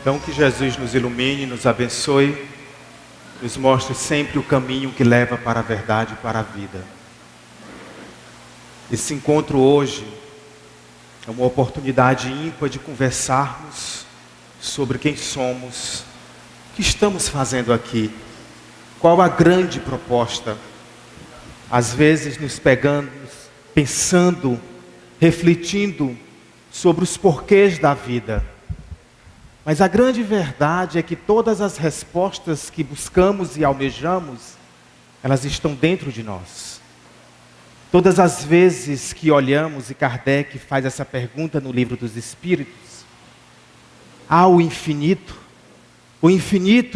Então que Jesus nos ilumine, nos abençoe, nos mostre sempre o caminho que leva para a verdade e para a vida. Esse encontro hoje é uma oportunidade ímpar de conversarmos sobre quem somos, o que estamos fazendo aqui, qual a grande proposta. Às vezes nos pegamos pensando, refletindo sobre os porquês da vida. Mas a grande verdade é que todas as respostas que buscamos e almejamos, elas estão dentro de nós. Todas as vezes que olhamos, e Kardec faz essa pergunta no Livro dos Espíritos, há o infinito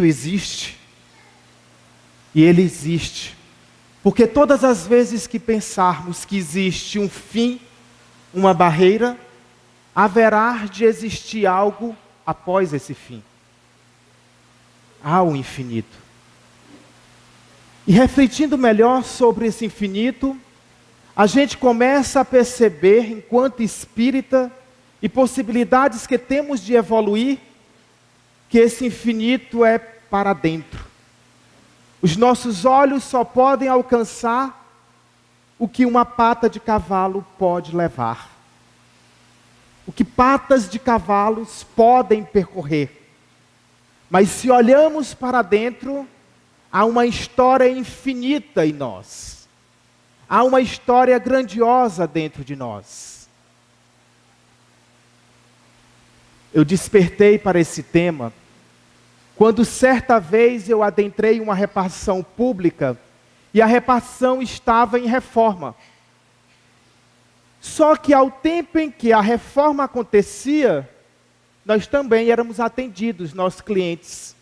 existe, e ele existe, porque todas as vezes que pensarmos que existe um fim, uma barreira, haverá de existir algo após esse fim. Há o infinito. E refletindo melhor sobre esse infinito, a gente começa a perceber, enquanto espírita, e possibilidades que temos de evoluir, que esse infinito é para dentro. Os nossos olhos só podem alcançar o que uma pata de cavalo pode levar. O que patas de cavalos podem percorrer. Mas se olhamos para dentro, há uma história infinita em nós. Há uma história grandiosa dentro de nós. Eu despertei para esse tema quando certa vez eu adentrei uma repartição pública e a repartição estava em reforma. Só que ao tempo em que a reforma acontecia, nós também éramos atendidos, nós clientes.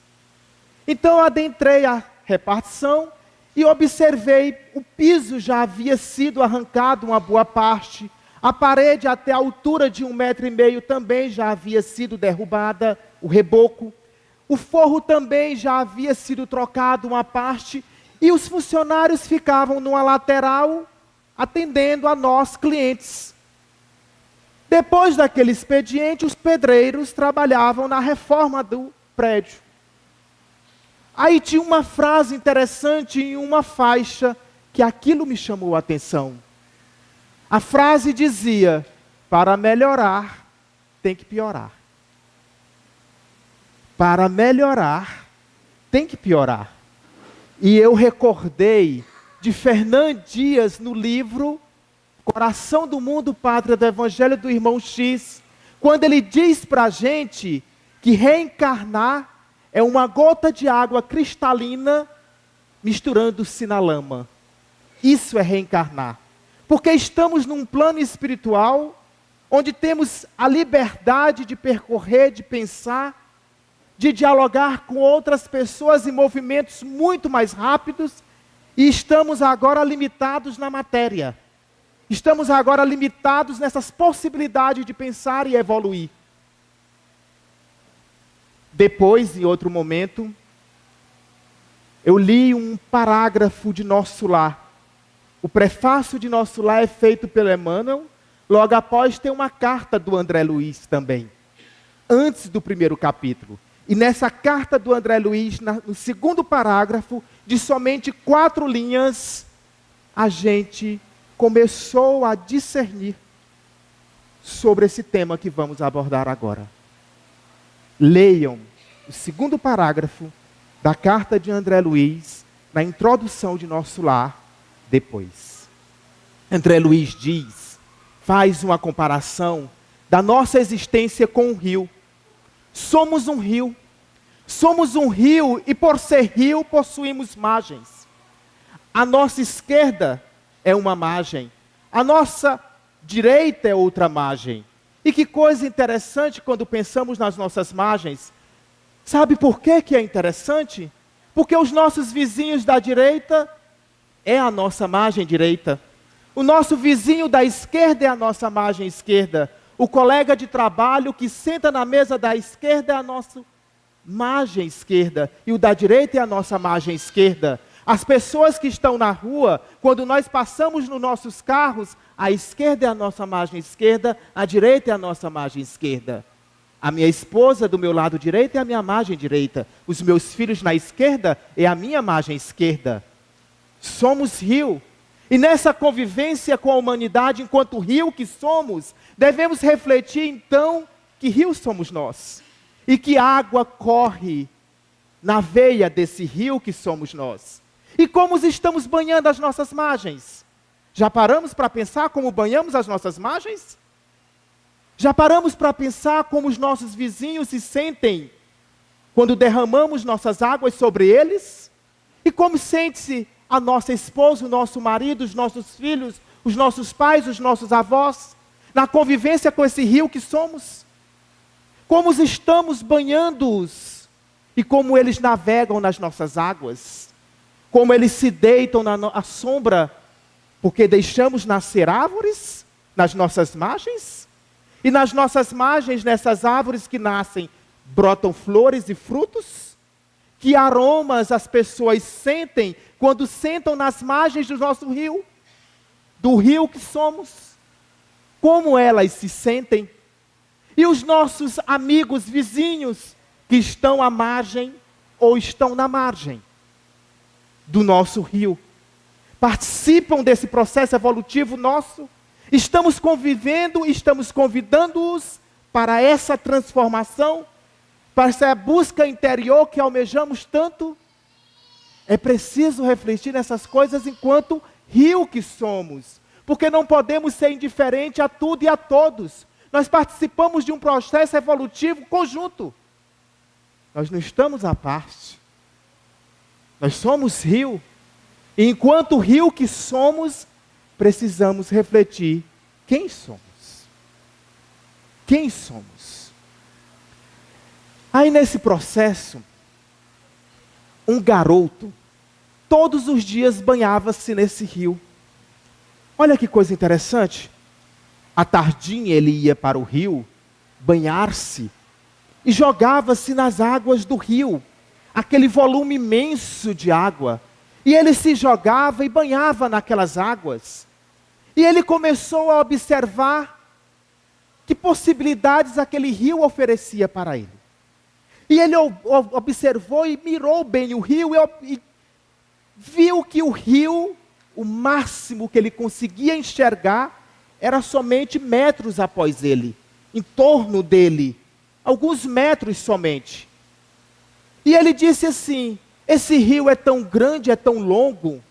Então eu adentrei a repartição e observei, o piso já havia sido arrancado uma boa parte, a parede até a altura de 1,5 m também já havia sido derrubada, o reboco. O forro também já havia sido trocado uma parte, e os funcionários ficavam numa lateral, atendendo a nós, clientes. Depois daquele expediente, os pedreiros trabalhavam na reforma do prédio. Aí tinha uma frase interessante em uma faixa, que aquilo me chamou a atenção. A frase dizia: para melhorar, tem que piorar. Para melhorar, tem que piorar. E eu recordei de Fernand Dias no livro Coração do Mundo, Pátria do Evangelho do Irmão X, quando ele diz para a gente que reencarnar é uma gota de água cristalina misturando-se na lama. Isso é reencarnar. Porque estamos num plano espiritual onde temos a liberdade de percorrer, de pensar, de dialogar com outras pessoas em movimentos muito mais rápidos, e estamos agora limitados na matéria. Estamos agora limitados nessas possibilidades de pensar e evoluir. Depois, em outro momento, eu li um parágrafo de Nosso Lar. O prefácio de Nosso Lar é feito pelo Emmanuel, logo após tem uma carta do André Luiz também, antes do primeiro capítulo. E nessa carta do André Luiz, no segundo parágrafo, de somente 4 linhas, a gente começou a discernir sobre esse tema que vamos abordar agora. Leiam o segundo parágrafo da carta de André Luiz, na introdução de Nosso Lar, depois. André Luiz diz, faz uma comparação da nossa existência com um rio. Somos um rio. Somos um rio e, por ser rio, possuímos margens. A nossa esquerda é uma margem. A nossa direita é outra margem. E que coisa interessante quando pensamos nas nossas margens. Sabe por que é interessante? Porque os nossos vizinhos da direita é a nossa margem direita. O nosso vizinho da esquerda é a nossa margem esquerda. O colega de trabalho que senta na mesa da esquerda é a nossa margem esquerda. E o da direita é a nossa margem esquerda. As pessoas que estão na rua, quando nós passamos nos nossos carros, a esquerda é a nossa margem esquerda, a direita é a nossa margem esquerda. A minha esposa do meu lado direito é a minha margem direita. Os meus filhos na esquerda é a minha margem esquerda. Somos rio. E nessa convivência com a humanidade, enquanto rio que somos, devemos refletir então que rio somos nós. E que água corre na veia desse rio que somos nós. E como estamos banhando as nossas margens? Já paramos para pensar como banhamos as nossas margens? Já paramos para pensar como os nossos vizinhos se sentem quando derramamos nossas águas sobre eles? E como sente-se a nossa esposa, o nosso marido, os nossos filhos, os nossos pais, os nossos avós, na convivência com esse rio que somos? Como estamos banhando-os e como eles navegam nas nossas águas? Como eles se deitam na sombra, porque deixamos nascer árvores nas nossas margens? E nas nossas margens, nessas árvores que nascem, brotam flores e frutos? Que aromas as pessoas sentem quando sentam nas margens do nosso rio? Do rio que somos? Como elas se sentem? E os nossos amigos, vizinhos, que estão à margem ou estão na margem do nosso rio, participam desse processo evolutivo nosso? Estamos convivendo, estamos convidando-os para essa transformação, para essa busca interior que almejamos tanto? É preciso refletir nessas coisas enquanto rio que somos, porque não podemos ser indiferentes a tudo e a todos. Nós participamos de um processo evolutivo conjunto. Nós não estamos à parte. Nós somos rio. E enquanto rio que somos, precisamos refletir quem somos. Quem somos? Aí nesse processo, um garoto, todos os dias banhava-se nesse rio. Olha que coisa interessante. À tardinha ele ia para o rio banhar-se e jogava-se nas águas do rio, aquele volume imenso de água. E ele se jogava e banhava naquelas águas. E ele começou a observar que possibilidades aquele rio oferecia para ele. E ele observou e mirou bem o rio e viu que o rio, o máximo que ele conseguia enxergar, era somente metros após ele, em torno dele, alguns metros somente. E ele disse assim: esse rio é tão grande, é tão longo,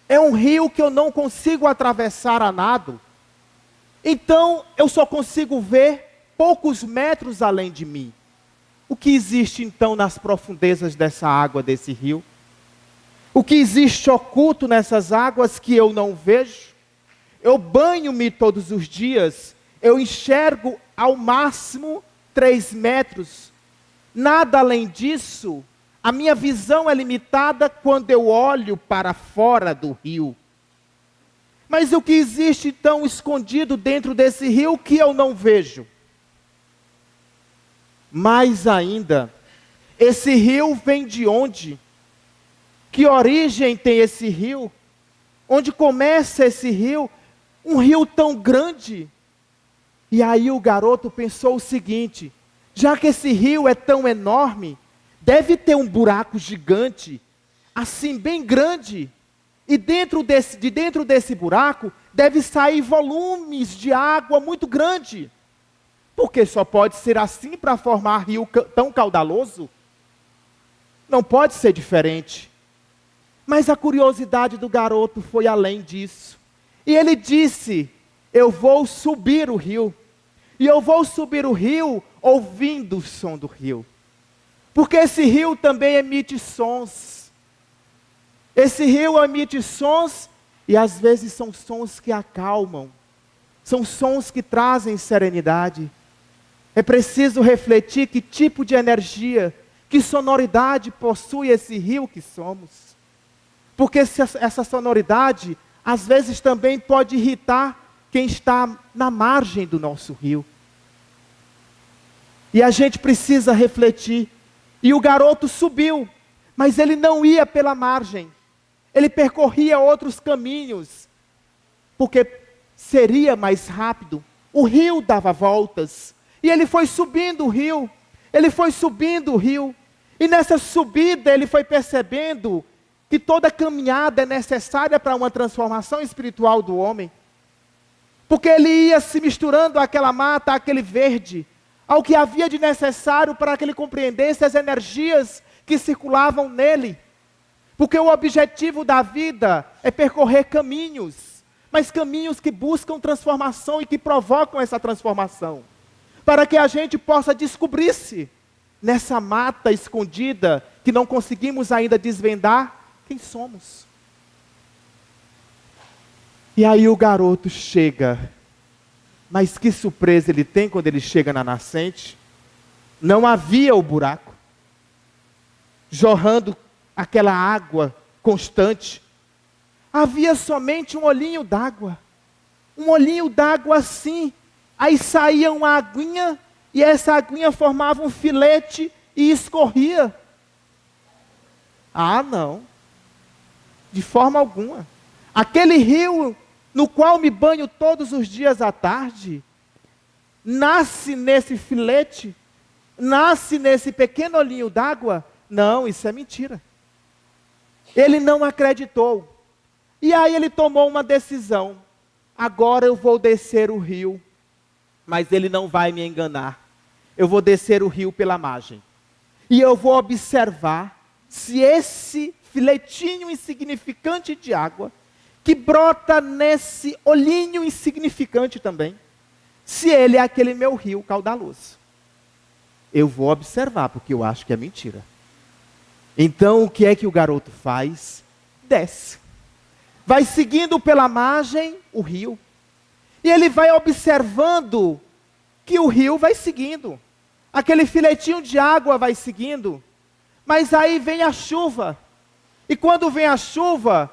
é um rio que eu não consigo atravessar a nado. Então, eu só consigo ver poucos metros além de mim. O que existe então nas profundezas dessa água, desse rio? O que existe oculto nessas águas que eu não vejo? Eu banho-me todos os dias, eu enxergo ao máximo 3 metros. Nada além disso. A minha visão é limitada quando eu olho para fora do rio. Mas o que existe então escondido dentro desse rio que eu não vejo? Mais ainda, esse rio vem de onde? Que origem tem esse rio? Onde começa esse rio? Um rio tão grande. E aí o garoto pensou o seguinte: já que esse rio é tão enorme, deve ter um buraco gigante, assim bem grande. E de dentro desse buraco, deve sair volumes de água muito grande. Porque só pode ser assim para formar rio tão caudaloso? Não pode ser diferente. Mas a curiosidade do garoto foi além disso. E ele disse: eu vou subir o rio. E eu vou subir o rio ouvindo o som do rio. Porque esse rio também emite sons. Esse rio emite sons e às vezes são sons que acalmam. São sons que trazem serenidade. É preciso refletir que tipo de energia, que sonoridade possui esse rio que somos. Porque essa sonoridade, às vezes também pode irritar quem está na margem do nosso rio. E a gente precisa refletir. E o garoto subiu, mas ele não ia pela margem. Ele percorria outros caminhos, porque seria mais rápido. O rio dava voltas. E ele foi subindo o rio, ele foi subindo o rio. E nessa subida ele foi percebendo que toda caminhada é necessária para uma transformação espiritual do homem. Porque ele ia se misturando àquela mata, àquele verde, ao que havia de necessário para que ele compreendesse as energias que circulavam nele. Porque o objetivo da vida é percorrer caminhos, mas caminhos que buscam transformação e que provocam essa transformação. Para que a gente possa descobrir-se nessa mata escondida, que não conseguimos ainda desvendar quem somos. E aí o garoto chega, mas que surpresa ele tem quando ele chega na nascente. Não havia o buraco, jorrando aquela água constante. Havia somente um olhinho d'água assim. Aí saía uma aguinha, e essa aguinha formava um filete e escorria. Ah, não, de forma alguma. Aquele rio no qual me banho todos os dias à tarde, nasce nesse filete, nasce nesse pequeno olhinho d'água? Não, isso é mentira. Ele não acreditou. E aí ele tomou uma decisão. Agora eu vou descer o rio, mas ele não vai me enganar. Eu vou descer o rio pela margem. E eu vou observar se esse filetinho insignificante de água, que brota nesse olhinho insignificante também, se ele é aquele meu rio caudaloso. Eu vou observar, porque eu acho que é mentira. Então, o que é que o garoto faz? Desce. Vai seguindo pela margem o rio. E ele vai observando que o rio vai seguindo. Aquele filetinho de água vai seguindo. Mas aí vem a chuva. E quando vem a chuva,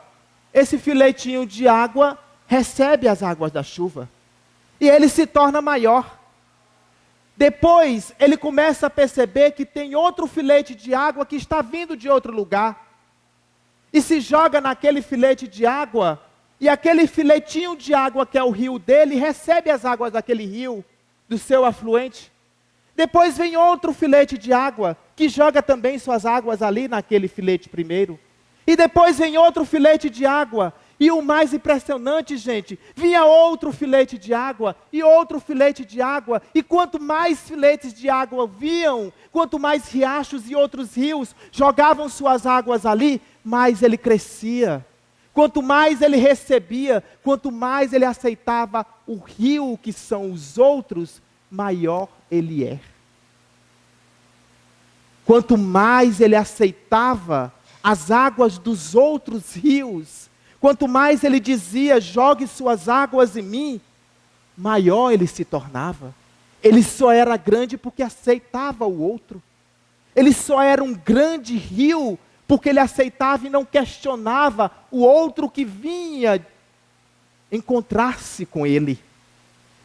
esse filetinho de água recebe as águas da chuva. E ele se torna maior. Depois, ele começa a perceber que tem outro filete de água que está vindo de outro lugar. E se joga naquele filete de água, e aquele filetinho de água que é o rio dele, recebe as águas daquele rio, do seu afluente. Depois vem outro filete de água, que joga também suas águas ali naquele filete primeiro. E depois vem outro filete de água. E o mais impressionante, gente, vinha outro filete de água, e outro filete de água, e quanto mais filetes de água viam, quanto mais riachos e outros rios jogavam suas águas ali, mais ele crescia. Quanto mais ele recebia, quanto mais ele aceitava o rio que são os outros, maior ele é. Quanto mais ele aceitava as águas dos outros rios, quanto mais ele dizia, jogue suas águas em mim, maior ele se tornava. Ele só era grande porque aceitava o outro. Ele só era um grande rio porque ele aceitava e não questionava o outro que vinha encontrar-se com ele.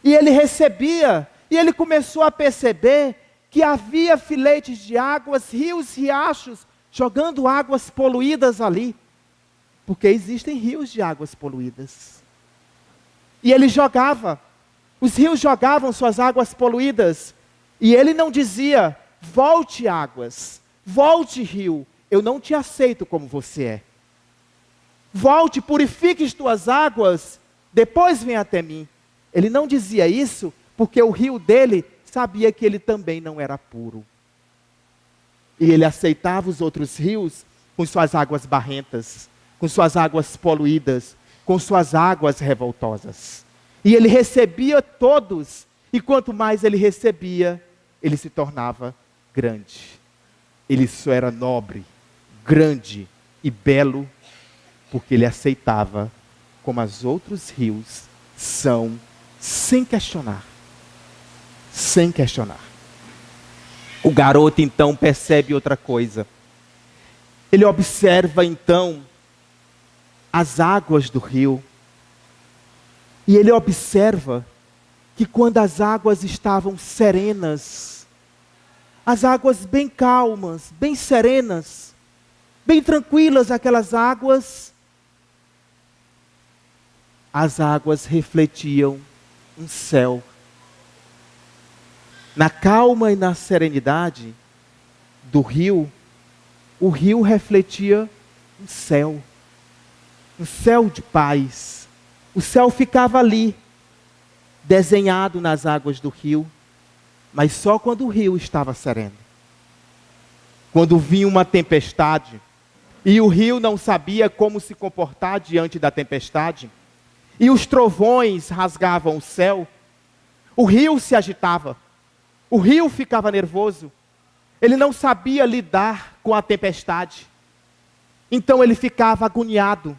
E ele recebia, e ele começou a perceber que havia filetes de águas, rios, riachos, jogando águas poluídas ali. Porque existem rios de águas poluídas. E ele jogava, os rios jogavam suas águas poluídas. E ele não dizia, volte águas, volte rio, eu não te aceito como você é. Volte, purifique as tuas águas, depois vem até mim. Ele não dizia isso, porque o rio dele sabia que ele também não era puro. E ele aceitava os outros rios com suas águas barrentas, com suas águas poluídas, com suas águas revoltosas. E ele recebia todos, e quanto mais ele recebia, ele se tornava grande. Ele só era nobre, grande e belo, porque ele aceitava como os outros rios são, sem questionar. Sem questionar. O garoto então percebe outra coisa. Ele observa então as águas do rio. E ele observa que quando as águas estavam serenas, as águas bem calmas, bem serenas, bem tranquilas, aquelas águas, as águas refletiam um céu. Na calma e na serenidade do rio, o rio refletia o céu. Um céu de paz. O céu ficava ali, desenhado nas águas do rio, mas só quando o rio estava sereno. Quando vinha uma tempestade, e o rio não sabia como se comportar diante da tempestade, e os trovões rasgavam o céu, o rio se agitava, o rio ficava nervoso, ele não sabia lidar com a tempestade. Então ele ficava agoniado,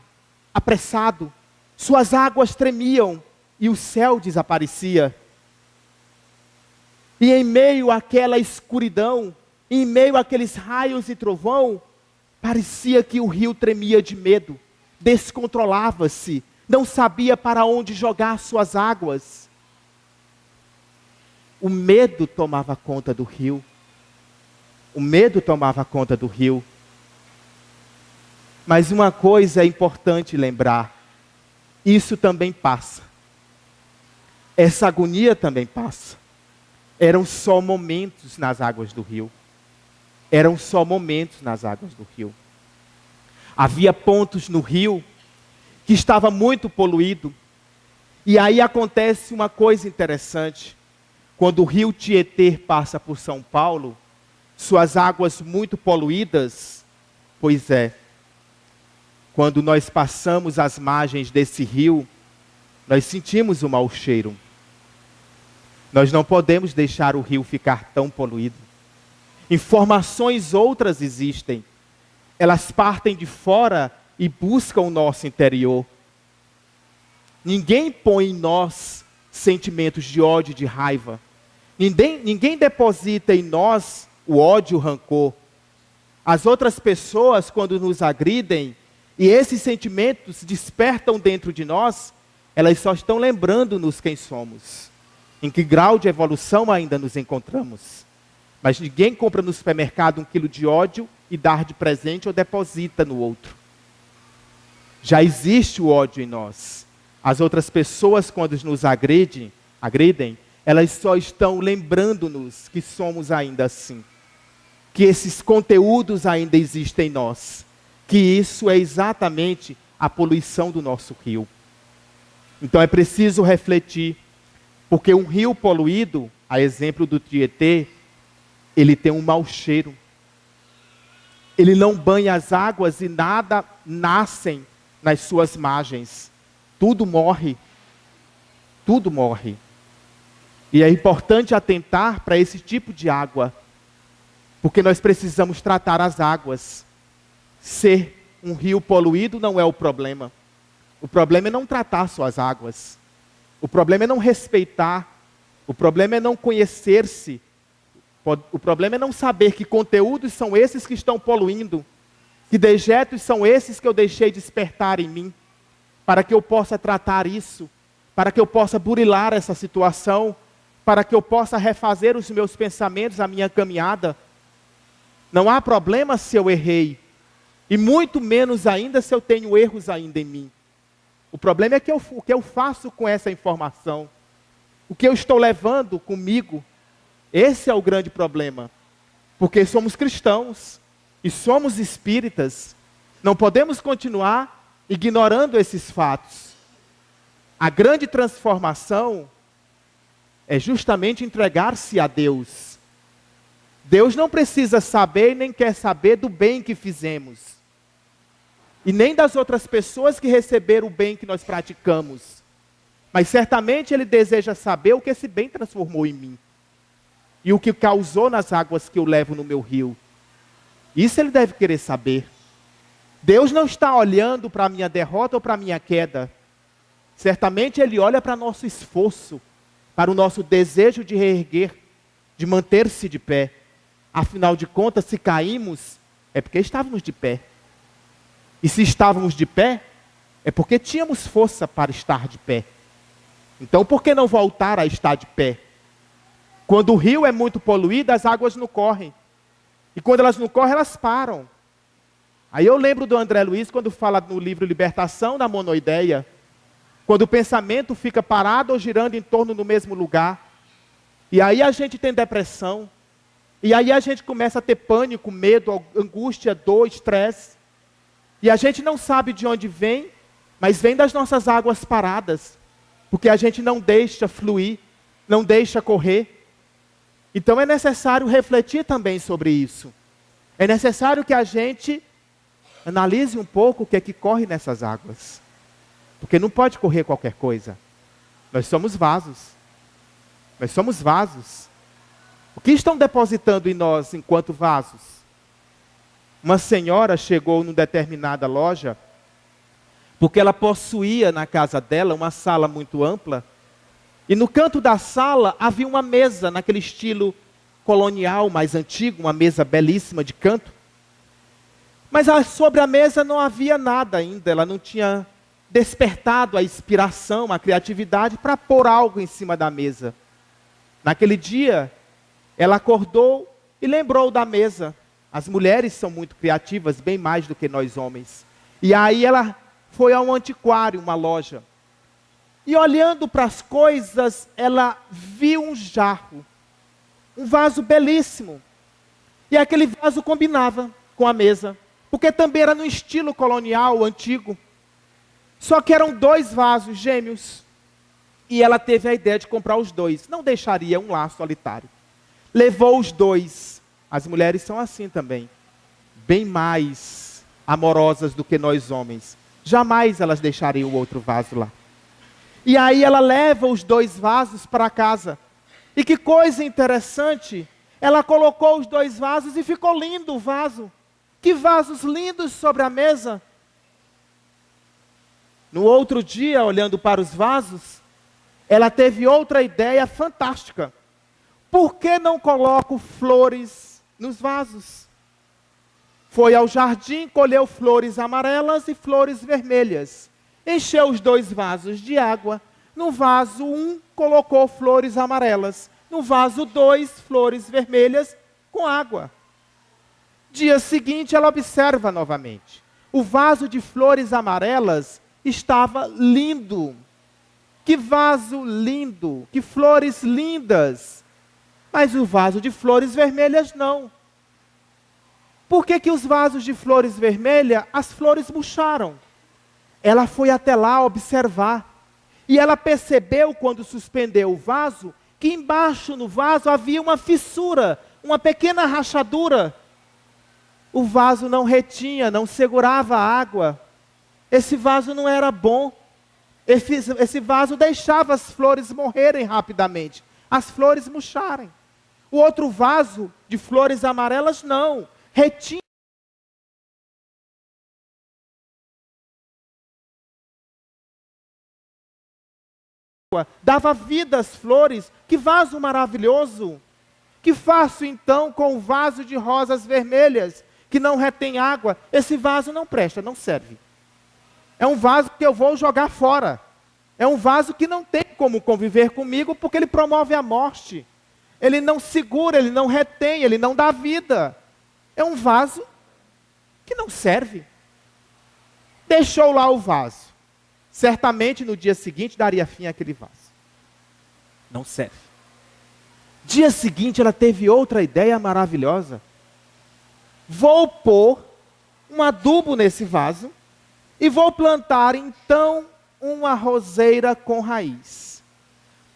apressado, suas águas tremiam e o céu desaparecia. E em meio àquela escuridão, em meio àqueles raios e trovão, parecia que o rio tremia de medo, descontrolava-se, não sabia para onde jogar suas águas. O medo tomava conta do rio. O medo tomava conta do rio. Mas uma coisa é importante lembrar: isso também passa. Essa agonia também passa. Eram só momentos nas águas do rio. Eram só momentos nas águas do rio. Havia pontos no rio que estava muito poluído. E aí acontece uma coisa interessante. Quando o rio Tietê passa por São Paulo, suas águas muito poluídas, pois é, quando nós passamos as margens desse rio, nós sentimos o mau cheiro. Nós não podemos deixar o rio ficar tão poluído. Informações outras existem. Elas partem de fora e buscam o nosso interior. Ninguém põe em nós sentimentos de ódio e de raiva. Ninguém deposita em nós o ódio e o rancor. As outras pessoas, quando nos agridem, e esses sentimentos despertam dentro de nós, elas só estão lembrando-nos quem somos. Em que grau de evolução ainda nos encontramos. Mas ninguém compra no supermercado 1 quilo de ódio e dá de presente ou deposita no outro. Já existe o ódio em nós. As outras pessoas, quando nos agridem, elas só estão lembrando-nos que somos ainda assim. Que esses conteúdos ainda existem em nós. Que isso é exatamente a poluição do nosso rio. Então é preciso refletir. Porque um rio poluído, a exemplo do Tietê, ele tem um mau cheiro. Ele não banha as águas e nada nascem nas suas margens. Tudo morre. Tudo morre. E é importante atentar para esse tipo de água. Porque nós precisamos tratar as águas. Ser um rio poluído não é o problema. O problema é não tratar suas águas. O problema é não respeitar. O problema é não conhecer-se. O problema é não saber que conteúdos são esses que estão poluindo. Que dejetos são esses que eu deixei despertar em mim. Para que eu possa tratar isso. Para que eu possa burilar essa situação. Para que eu possa refazer os meus pensamentos, a minha caminhada. Não há problema se eu errei. E muito menos ainda se eu tenho erros ainda em mim. O problema é o que eu faço com essa informação. O que eu estou levando comigo. Esse é o grande problema. Porque somos cristãos. E somos espíritas. Não podemos continuar ignorando esses fatos. A grande transformação é justamente entregar-se a Deus. Deus não precisa saber e nem quer saber do bem que fizemos. E nem das outras pessoas que receberam o bem que nós praticamos. Mas certamente Ele deseja saber o que esse bem transformou em mim. E o que causou nas águas que eu levo no meu rio. Isso Ele deve querer saber. Deus não está olhando para a minha derrota ou para a minha queda. Certamente Ele olha para nosso esforço, para o nosso desejo de reerguer, de manter-se de pé. Afinal de contas, se caímos, é porque estávamos de pé. E se estávamos de pé, é porque tínhamos força para estar de pé. Então, por que não voltar a estar de pé? Quando o rio é muito poluído, as águas não correm. E quando elas não correm, elas param. Aí eu lembro do André Luiz, quando fala no livro Libertação da Monoideia, quando o pensamento fica parado ou girando em torno do mesmo lugar. E aí a gente tem depressão. E aí a gente começa a ter pânico, medo, angústia, dor, estresse. E a gente não sabe de onde vem, mas vem das nossas águas paradas. Porque a gente não deixa fluir, não deixa correr. Então é necessário refletir também sobre isso. É necessário que a gente analise um pouco o que é que corre nessas águas. Porque não pode correr qualquer coisa. Nós somos vasos. Nós somos vasos. O que estão depositando em nós enquanto vasos? Uma senhora chegou numa determinada loja, porque ela possuía na casa dela uma sala muito ampla, e no canto da sala havia uma mesa naquele estilo colonial mais antigo, uma mesa belíssima de canto. Mas sobre a mesa não havia nada ainda, ela não tinha despertado a inspiração, a criatividade para pôr algo em cima da mesa. Naquele dia, ela acordou e lembrou da mesa. As mulheres são muito criativas, bem mais do que nós homens. E aí ela foi a um antiquário, uma loja. E olhando para as coisas, ela viu um jarro, um vaso belíssimo. E aquele vaso combinava com a mesa, porque também era no estilo colonial, antigo. Só que eram 2 vasos gêmeos. E ela teve a ideia de comprar os 2. Não deixaria um lá solitário. Levou os 2. As mulheres são assim também. Bem mais amorosas do que nós homens. Jamais elas deixariam o outro vaso lá. E aí ela leva os 2 vasos para casa. E que coisa interessante. Ela colocou os 2 vasos e ficou lindo o vaso. Que vasos lindos sobre a mesa. No outro dia, olhando para os vasos, ela teve outra ideia fantástica. Por que não coloco flores nos vasos? Foi ao jardim, colheu flores amarelas e flores vermelhas. Encheu os 2 vasos de água. No vaso 1, colocou flores amarelas. No vaso 2, flores vermelhas com água. Dia seguinte, ela observa novamente. O vaso de flores amarelas estava lindo. Que vaso lindo, que flores lindas. Mas o vaso de flores vermelhas não. Por que que os vasos de flores vermelhas, as flores murcharam? Ela foi até lá observar. E ela percebeu, quando suspendeu o vaso, que embaixo no vaso havia uma fissura, uma pequena rachadura. O vaso não retinha, não segurava a água. Esse vaso não era bom. Esse vaso deixava as flores morrerem rapidamente. As flores murcharem. O outro vaso de flores amarelas não. Retinha. Dava vida às flores. Que vaso maravilhoso. Que faço então com o vaso de rosas vermelhas, que não retém água? Esse vaso não presta, não serve. É um vaso que eu vou jogar fora. É um vaso que não tem como conviver comigo, porque ele promove a morte. Ele não segura, ele não retém, ele não dá vida. É um vaso que não serve. Deixou lá o vaso. Certamente no dia seguinte daria fim àquele vaso. Não serve. Dia seguinte ela teve outra ideia maravilhosa. Vou pôr um adubo nesse vaso e vou plantar então uma roseira com raiz,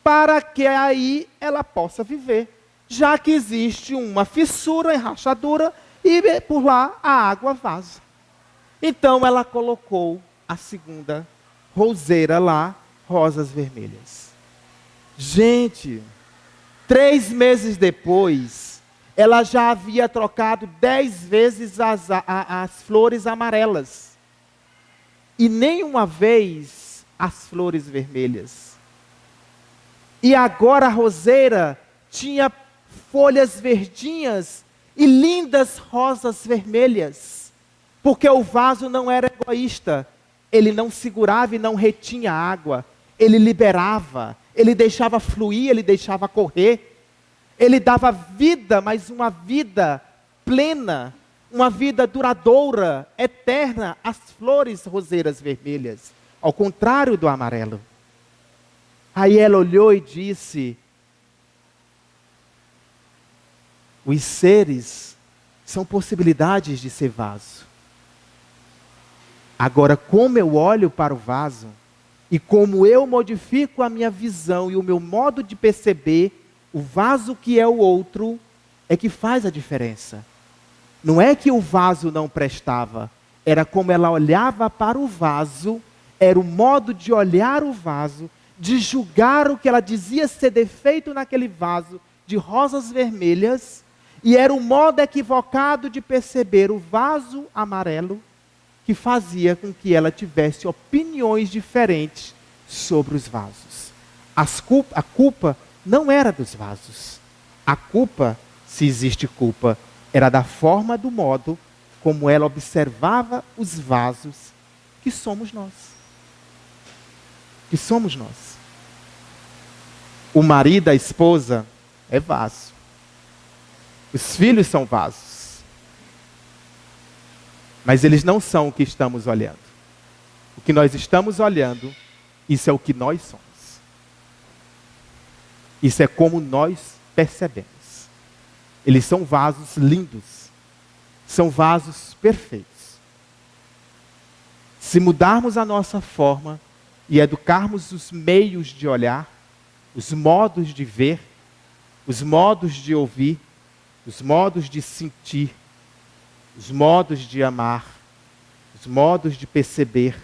para que aí ela possa viver, já que existe uma fissura e rachadura e por lá a água vaza. Então ela colocou a segunda roseira lá, rosas vermelhas. Gente, 3 meses depois, ela já havia trocado 10 vezes as flores amarelas. E nenhuma vez as flores vermelhas. E agora a roseira tinha folhas verdinhas e lindas rosas vermelhas. Porque o vaso não era egoísta. Ele não segurava e não retinha água. Ele liberava, ele deixava fluir, ele deixava correr. Ele dava vida, mas uma vida plena, uma vida duradoura, eterna, às flores roseiras vermelhas, ao contrário do amarelo. Aí ela olhou e disse: Os seres são possibilidades de ser vaso. Agora, como eu olho para o vaso, e como eu modifico a minha visão e o meu modo de perceber o vaso que é o outro, é que faz a diferença. Não é que o vaso não prestava, era como ela olhava para o vaso, era o modo de olhar o vaso, de julgar o que ela dizia ser defeito naquele vaso de rosas vermelhas, e era o modo equivocado de perceber o vaso amarelo, que fazia com que ela tivesse opiniões diferentes sobre os vasos. A culpa não era dos vasos. A culpa, se existe culpa, era da forma, do modo como ela observava os vasos, que somos nós. Que somos nós. O marido, a esposa, é vaso. Os filhos são vasos. Mas eles não são o que estamos olhando. O que nós estamos olhando, isso é o que nós somos. Isso é como nós percebemos. Eles são vasos lindos. São vasos perfeitos. Se mudarmos a nossa forma e educarmos os meios de olhar, os modos de ver, os modos de ouvir, os modos de sentir, os modos de amar, os modos de perceber,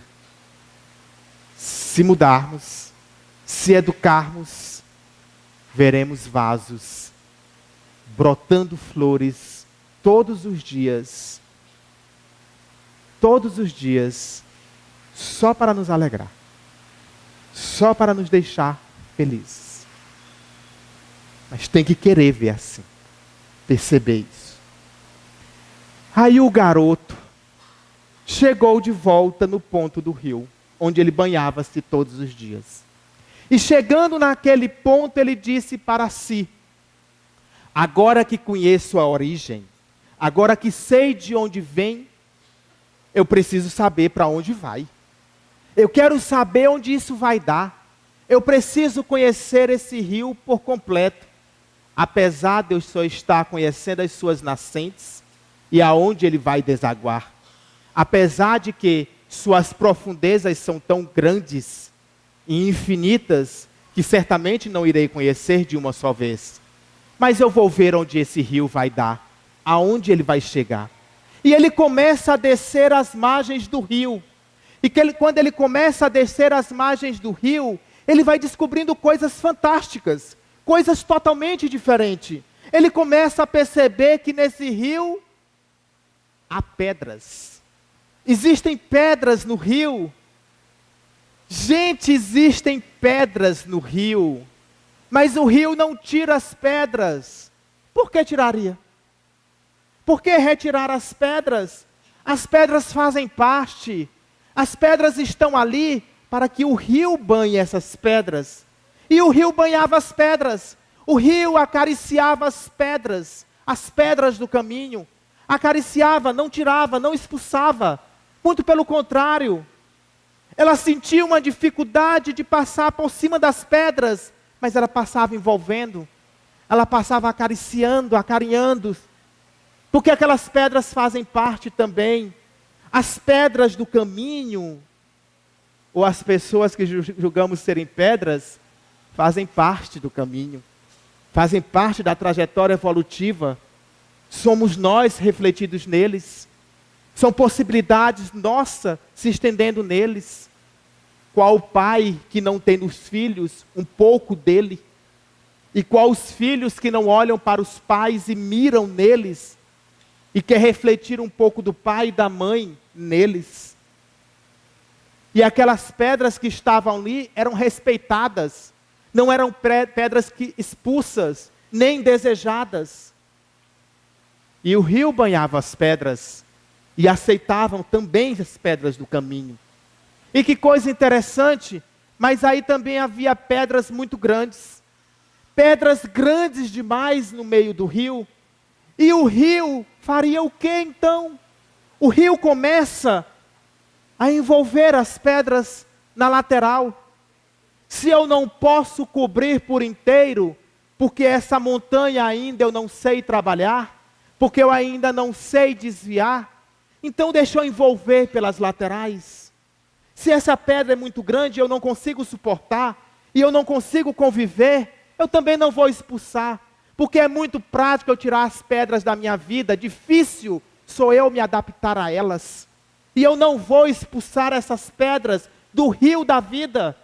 se mudarmos, se educarmos, veremos vasos brotando flores todos os dias, só para nos alegrar, só para nos deixar felizes. Mas tem que querer ver assim, perceber isso. Aí o garoto chegou de volta no ponto do rio, onde ele banhava-se todos os dias. E chegando naquele ponto, ele disse para si: agora que conheço a origem, agora que sei de onde vem, eu preciso saber para onde vai. Eu quero saber onde isso vai dar. Eu preciso conhecer esse rio por completo. Apesar de eu só estar conhecendo as suas nascentes, e aonde ele vai desaguar. Apesar de que suas profundezas são tão grandes e infinitas, que certamente não irei conhecer de uma só vez. Mas eu vou ver onde esse rio vai dar, aonde ele vai chegar. E ele começa a descer as margens do rio. E quando ele começa a descer as margens do rio, ele vai descobrindo coisas fantásticas, coisas totalmente diferentes. Ele começa a perceber que nesse rio há pedras. Existem pedras no rio. Gente, existem pedras no rio. Mas o rio não tira as pedras. Por que tiraria? Por que retirar as pedras? As pedras fazem parte. As pedras estão ali para que o rio banhe essas pedras. E o rio banhava as pedras. O rio acariciava as pedras do caminho. Acariciava, não tirava, não expulsava. Muito pelo contrário. Ela sentia uma dificuldade de passar por cima das pedras, mas ela passava envolvendo. Ela passava acariciando, acarinhando. Porque aquelas pedras fazem parte também. As pedras do caminho, ou as pessoas que julgamos serem pedras, fazem parte do caminho. Fazem parte da trajetória evolutiva. Somos nós refletidos neles. São possibilidades nossas se estendendo neles. Qual o pai que não tem nos filhos um pouco dele? E qual os filhos que não olham para os pais e miram neles? E quer refletir um pouco do pai e da mãe neles? E aquelas pedras que estavam ali eram respeitadas. Não eram pedras expulsas, nem desejadas. E o rio banhava as pedras, e aceitavam também as pedras do caminho. E que coisa interessante, mas aí também havia pedras muito grandes. Pedras grandes demais no meio do rio. E o rio faria o que então? O rio começa a envolver as pedras na lateral. Se eu não posso cobrir por inteiro, porque essa montanha ainda eu não sei trabalhar, porque eu ainda não sei desviar, então deixa eu envolver pelas laterais. Se essa pedra é muito grande e eu não consigo suportar, e eu não consigo conviver, eu também não vou expulsar, porque é muito prático eu tirar as pedras da minha vida, difícil sou eu me adaptar a elas. E eu não vou expulsar essas pedras do rio da vida.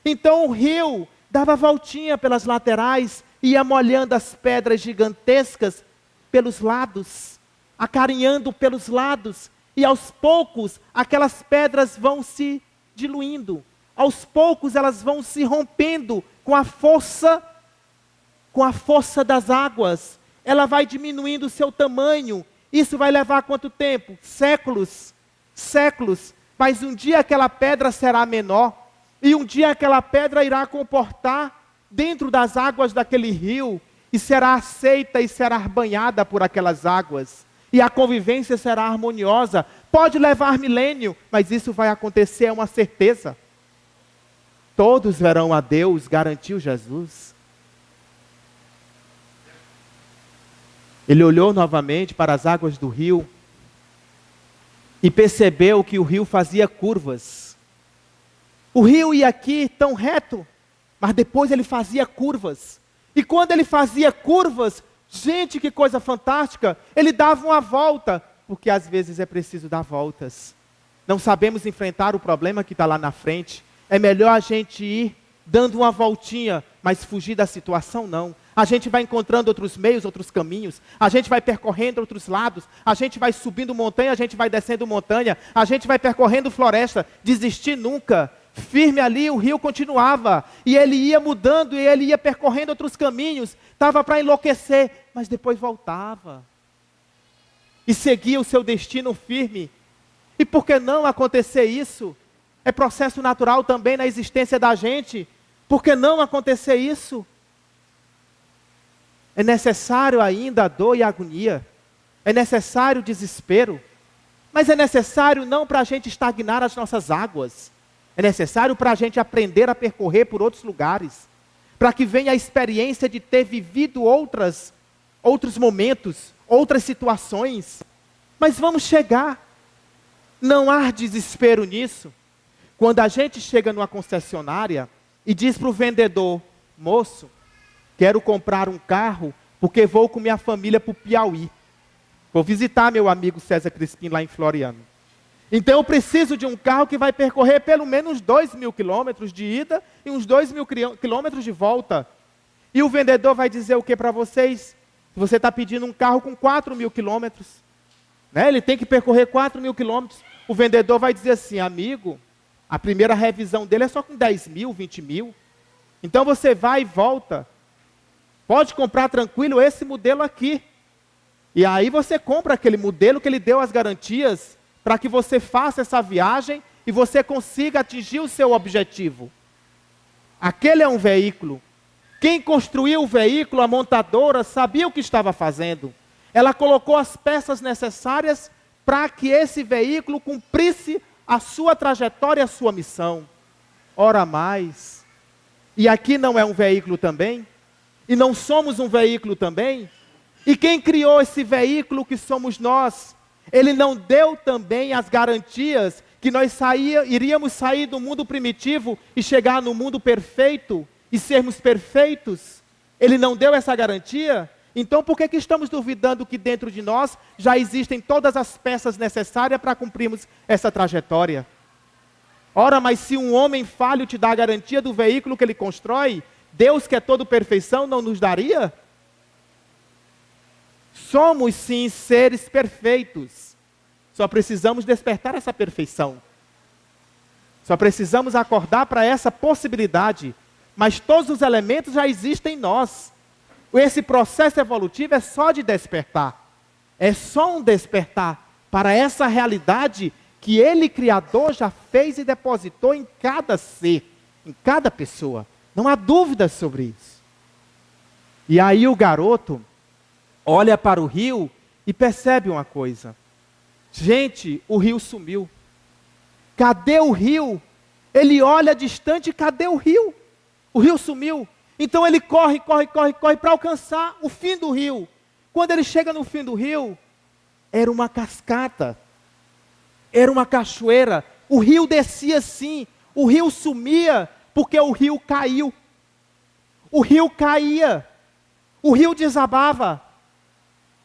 Então o rio dava voltinha pelas laterais, ia molhando as pedras gigantescas pelos lados, acarinhando pelos lados, e aos poucos aquelas pedras vão se diluindo, aos poucos elas vão se rompendo com a força das águas, ela vai diminuindo o seu tamanho. Isso vai levar quanto tempo? Séculos, mas um dia aquela pedra será menor, e um dia aquela pedra irá comportar dentro das águas daquele rio, e será aceita e será banhada por aquelas águas, e a convivência será harmoniosa. Pode levar milênio, mas isso vai acontecer, é uma certeza. Todos verão a Deus, garantiu Jesus. Ele olhou novamente para as águas do rio e percebeu que o rio fazia curvas. O rio ia aqui tão reto, mas depois ele fazia curvas. E quando ele fazia curvas, gente, que coisa fantástica, ele dava uma volta, porque às vezes é preciso dar voltas. Não sabemos enfrentar o problema que está lá na frente, é melhor a gente ir dando uma voltinha, mas fugir da situação não. A gente vai encontrando outros meios, outros caminhos, a gente vai percorrendo outros lados, a gente vai subindo montanha, a gente vai descendo montanha, a gente vai percorrendo floresta. Desistir nunca. Firme ali, o rio continuava, e ele ia mudando, e ele ia percorrendo outros caminhos, estava para enlouquecer, mas depois voltava, e seguia o seu destino firme. E por que não acontecer isso? É processo natural também na existência da gente. Por que não acontecer isso? É necessário ainda a dor e a agonia, é necessário o desespero, mas é necessário não para a gente estagnar as nossas águas, é necessário para a gente aprender a percorrer por outros lugares, para que venha a experiência de ter vivido outros momentos, outras situações. Mas vamos chegar, não há desespero nisso. Quando a gente chega numa concessionária e diz para o vendedor: moço, quero comprar um carro porque vou com minha família para o Piauí, vou visitar meu amigo César Crispim lá em Floriano. Então eu preciso de um carro que vai percorrer pelo menos 2.000 quilômetros de ida e uns 2.000 quilômetros de volta. E o vendedor vai dizer o que para vocês? Você está pedindo um carro com 4.000 quilômetros, né? Ele tem que percorrer 4.000 quilômetros. O vendedor vai dizer assim: amigo, a primeira revisão dele é só com 10.000, 20.000. Então você vai e volta. Pode comprar tranquilo esse modelo aqui. E aí você compra aquele modelo que ele deu as garantias, para que você faça essa viagem e você consiga atingir o seu objetivo. Aquele é um veículo. Quem construiu o veículo, a montadora, sabia o que estava fazendo. Ela colocou as peças necessárias para que esse veículo cumprisse a sua trajetória, a sua missão. Ora mais. E aqui não é um veículo também? E não somos um veículo também? E quem criou esse veículo que somos nós? Ele não deu também as garantias que nós iríamos sair do mundo primitivo e chegar no mundo perfeito e sermos perfeitos? Ele não deu essa garantia? Então por que estamos duvidando que dentro de nós já existem todas as peças necessárias para cumprirmos essa trajetória? Ora, mas se um homem falho te dá a garantia do veículo que ele constrói, Deus, que é todo perfeição, não nos daria? Somos sim seres perfeitos, só precisamos despertar essa perfeição, só precisamos acordar para essa possibilidade, mas todos os elementos já existem em nós. Esse processo evolutivo é só de despertar, é só um despertar para essa realidade que Ele, Criador, já fez e depositou em cada ser, em cada pessoa, não há dúvida sobre isso. E aí o garoto olha para o rio e percebe uma coisa: gente, o rio sumiu. Cadê o rio? Ele olha distante, cadê o rio? O rio sumiu. Então ele corre para alcançar o fim do rio. Quando ele chega no fim do rio, era uma cascata, era uma cachoeira. O rio descia assim, o rio sumia, porque o rio caiu. O rio caía, o rio desabava,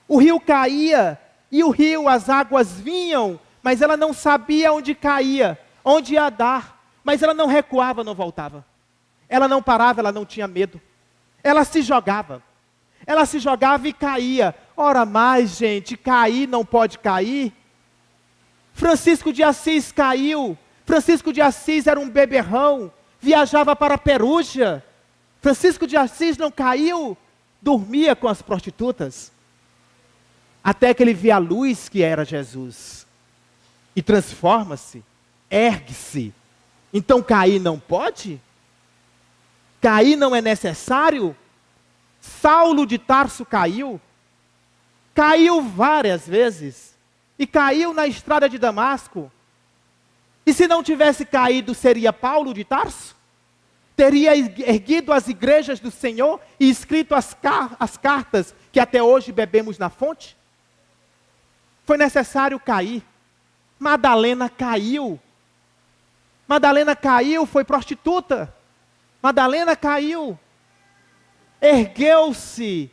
o rio caía, e o rio, as águas vinham, mas ela não sabia onde caía, onde ia dar, mas ela não recuava, não voltava. Ela não parava, ela não tinha medo. Ela se jogava e caía. Ora mais, gente, cair não pode cair. Francisco de Assis caiu. Francisco de Assis era um beberrão, viajava para Perugia. Francisco de Assis não caiu, dormia com as prostitutas. Até que ele vê a luz que era Jesus. E transforma-se, ergue-se. Então cair não pode? Cair não é necessário? Saulo de Tarso caiu. Caiu várias vezes. E caiu na estrada de Damasco. E se não tivesse caído, seria Paulo de Tarso? Teria erguido as igrejas do Senhor e escrito as cartas que até hoje bebemos na fonte? Foi necessário cair. Madalena caiu. Madalena caiu, foi prostituta. Madalena caiu. Ergueu-se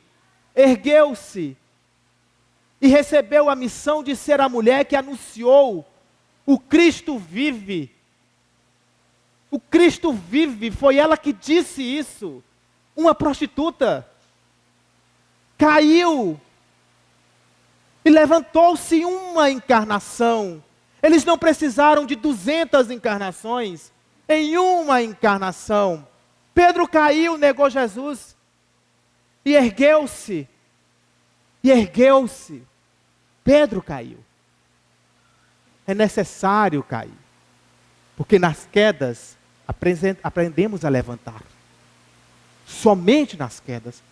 e recebeu a missão de ser a mulher que anunciou: o Cristo vive. O Cristo vive, foi ela que disse isso. Uma prostituta caiu e levantou-se uma encarnação. Eles não precisaram de 200 encarnações, em uma encarnação. Pedro caiu, negou Jesus, e ergueu-se. Pedro caiu. É necessário cair, porque nas quedas aprendemos a levantar. Somente nas quedas.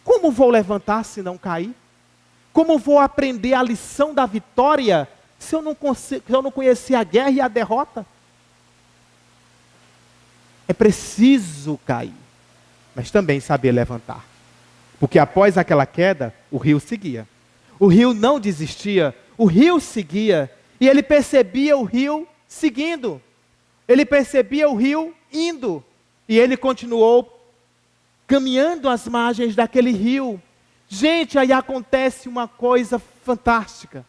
Como vou levantar se não cair? Como vou aprender a lição da vitória se eu não conhecer a guerra e a derrota? É preciso cair, mas também saber levantar. Porque após aquela queda, o rio seguia. O rio não desistia, o rio seguia. E ele percebia o rio seguindo. Ele percebia o rio indo. E ele continuou caminhando às margens daquele rio. Gente, aí acontece uma coisa fantástica.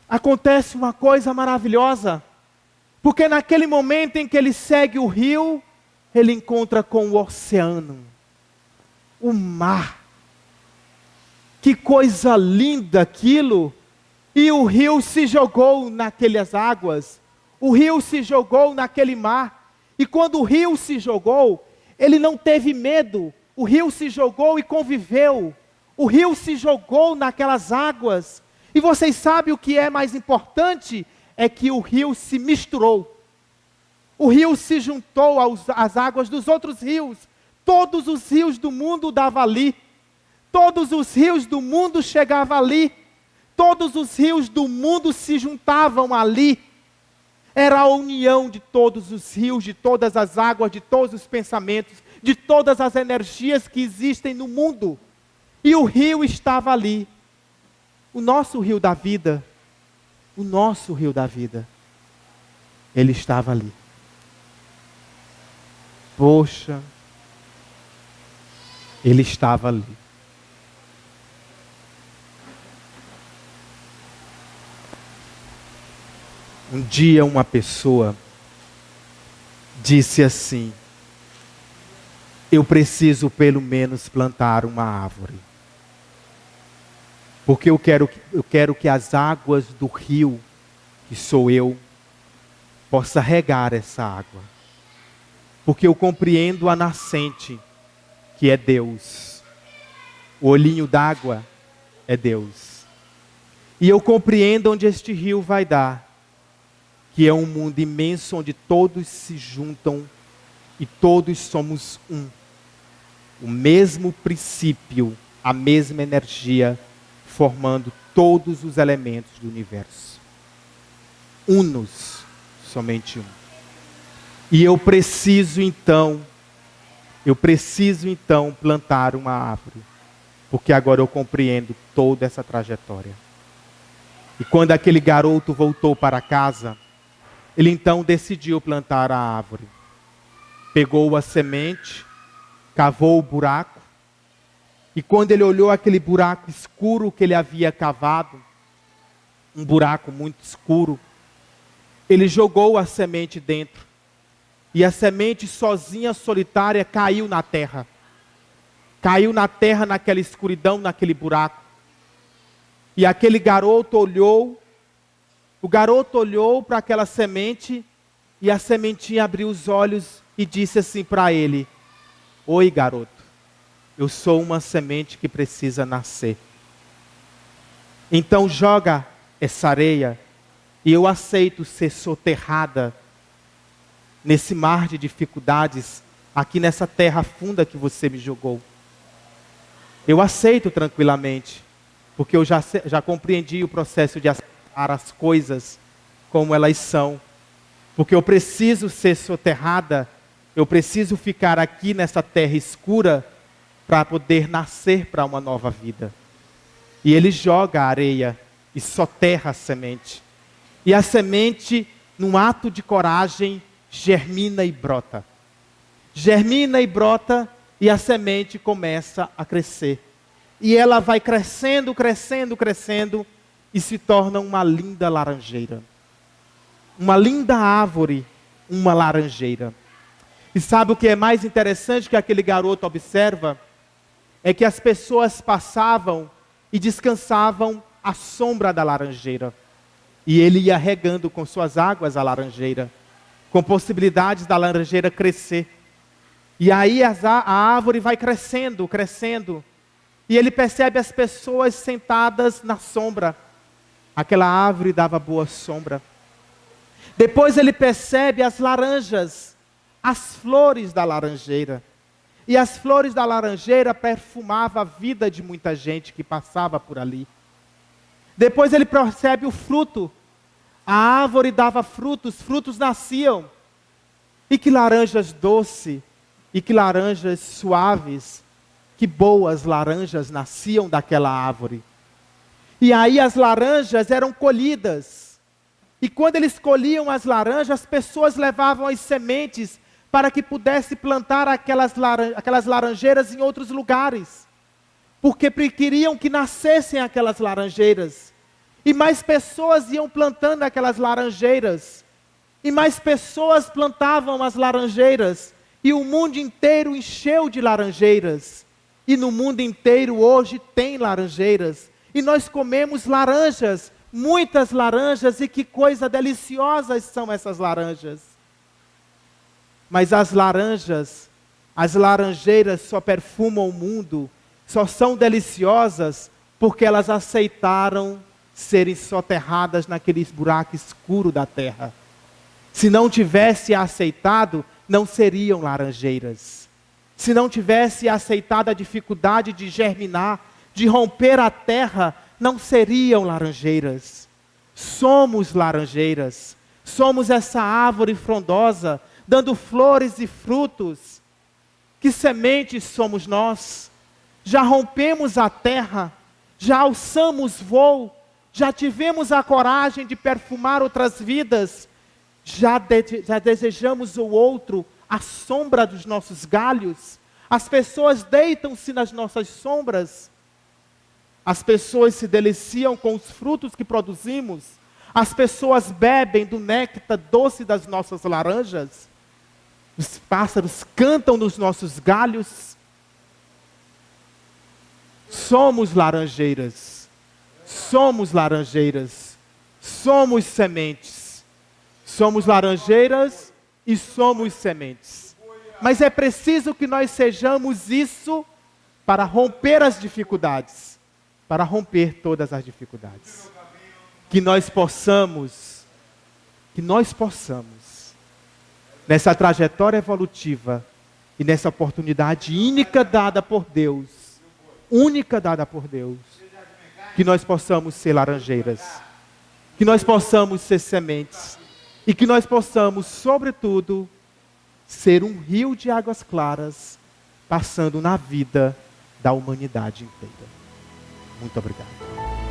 Acontece uma coisa maravilhosa. Porque naquele momento em que ele segue o rio, ele encontra com o oceano. O mar. Que coisa linda aquilo. E o rio se jogou naquelas águas. O rio se jogou naquele mar. E quando o rio se jogou, ele não teve medo. O rio se jogou e conviveu. O rio se jogou naquelas águas. E vocês sabem o que é mais importante? É que o rio se misturou. O rio se juntou às águas dos outros rios. Todos os rios do mundo davam ali. Todos os rios do mundo chegavam ali. Todos os rios do mundo se juntavam ali. Era a união de todos os rios, de todas as águas, de todos os pensamentos, de todas as energias que existem no mundo. E o rio estava ali. O nosso rio da vida, ele estava ali. Poxa, ele estava ali. Um dia uma pessoa disse assim: eu preciso pelo menos plantar uma árvore. Porque eu quero que as águas do rio, que sou eu, possa regar essa água. Porque eu compreendo a nascente, que é Deus. O olhinho d'água é Deus. E eu compreendo onde este rio vai dar, que é um mundo imenso onde todos se juntam e todos somos um. O mesmo princípio, a mesma energia, formando todos os elementos do universo. Unos, somente um. E eu preciso então Eu preciso então plantar uma árvore, porque agora eu compreendo toda essa trajetória. E quando aquele garoto voltou para casa, ele então decidiu plantar a árvore. Pegou a semente, cavou o buraco, e quando ele olhou aquele buraco escuro que ele havia cavado, um buraco muito escuro, ele jogou a semente dentro. E a semente sozinha, solitária, caiu na terra. Caiu na terra, naquela escuridão, naquele buraco. E aquele garoto olhou, o garoto olhou para aquela semente, e a sementinha abriu os olhos e disse assim para ele: oi, garoto, eu sou uma semente que precisa nascer. Então joga essa areia, e eu aceito ser soterrada nesse mar de dificuldades, aqui nessa terra funda que você me jogou. Eu aceito tranquilamente, porque eu já compreendi o processo de aceitar as coisas como elas são. Porque eu preciso ser soterrada, eu preciso ficar aqui nessa terra escura para poder nascer para uma nova vida. E ele joga a areia e soterra a semente. E a semente, num ato de coragem, germina e brota. Germina e brota, e a semente começa a crescer. E ela vai crescendo, crescendo, crescendo, e se torna uma linda laranjeira. Uma linda árvore, uma laranjeira. E sabe o que é mais interessante que aquele garoto observa? É que as pessoas passavam e descansavam à sombra da laranjeira. E ele ia regando com suas águas a laranjeira, com possibilidades da laranjeira crescer. E aí a árvore vai crescendo, crescendo. E ele percebe as pessoas sentadas na sombra. Aquela árvore dava boa sombra. Depois ele percebe as laranjas, as flores da laranjeira. E as flores da laranjeira perfumavam a vida de muita gente que passava por ali. Depois ele percebe o fruto. A árvore dava frutos, frutos nasciam. E que laranjas doces, e que laranjas suaves, que boas laranjas nasciam daquela árvore. E aí as laranjas eram colhidas. E quando eles colhiam as laranjas, as pessoas levavam as sementes para que pudesse plantar aquelas laranjeiras em outros lugares. Porque queriam que nascessem aquelas laranjeiras. E mais pessoas iam plantando aquelas laranjeiras. E mais pessoas plantavam as laranjeiras. E o mundo inteiro encheu de laranjeiras. E no mundo inteiro hoje tem laranjeiras. E nós comemos laranjas, muitas laranjas, e que coisa deliciosas são essas laranjas. Mas as laranjeiras só perfumam o mundo, só são deliciosas porque elas aceitaram serem soterradas naquele buraco escuro da terra. Se não tivesse aceitado, não seriam laranjeiras. Se não tivesse aceitado a dificuldade de germinar, de romper a terra, não seriam laranjeiras. Somos laranjeiras. Somos essa árvore frondosa, dando flores e frutos. Que sementes somos nós? Já rompemos a terra, já alçamos voo, já tivemos a coragem de perfumar outras vidas, já desejamos o outro à sombra dos nossos galhos. As pessoas deitam-se nas nossas sombras. As pessoas se deliciam com os frutos que produzimos. As pessoas bebem do néctar doce das nossas laranjas. Os pássaros cantam nos nossos galhos. Somos laranjeiras. Somos laranjeiras. Somos sementes. Somos laranjeiras e somos sementes. Mas é preciso que nós sejamos isso para romper as dificuldades. Para romper todas as dificuldades. Que nós possamos, nessa trajetória evolutiva e nessa oportunidade única dada por Deus, que nós possamos ser laranjeiras, que nós possamos ser sementes e que nós possamos, sobretudo, ser um rio de águas claras passando na vida da humanidade inteira. Muito obrigado.